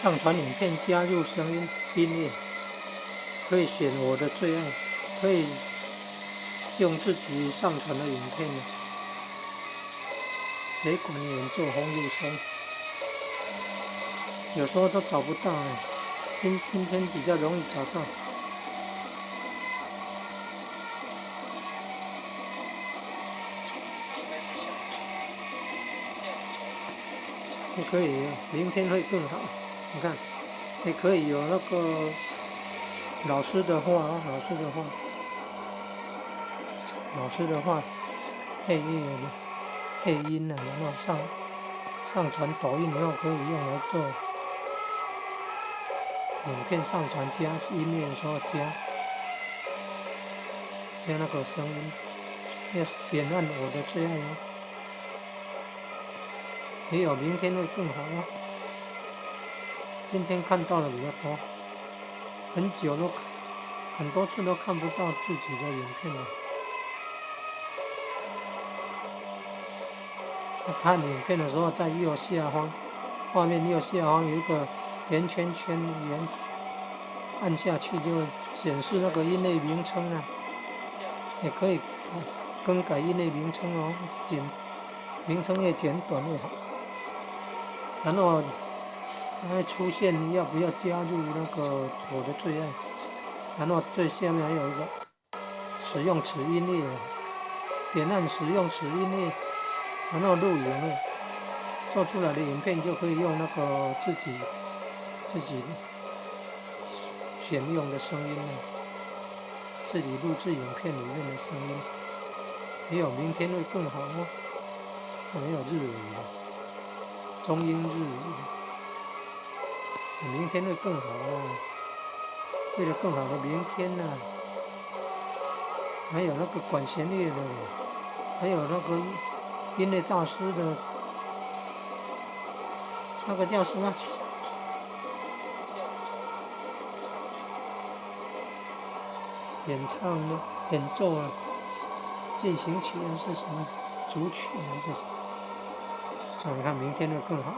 上传影片加入声音音乐，可以选我的最爱，可以用自己上传的影片呢，北管演奏红入声，有时候都找不到呢，今天比较容易找到。还可以，明天会更好。你看，还可以有那个老师的话啊，老师的话，配乐的配音呢，然后上传抖音以后可以用来做影片上传加音乐的时候加那个声音，要点按我的最爱哦。也有明天会更好哦。今天看到的比较多，很多次都看不到自己的影片了。看影片的时候，在右下方，画面右下方有一个圆圈圈圆，按下去就显示那个音类名称啊，也可以更改音类名称哦，名称越简短越好。然后还出现要不要加入那个我的最爱，然后最下面还有一个使用此音乐，点按使用此音乐，然后录影了，做出来的影片就可以用那个自己选用的声音了，自己录制影片里面的声音。也有明天会更好哦，还有日语的，中英日语的，明天会更好啦。为了更好的明天呢，还有那个管弦乐的，还有那个音乐大师的，那个叫什么？演唱的、演奏的进行曲是什么？主曲还是什么？你看明天会更好。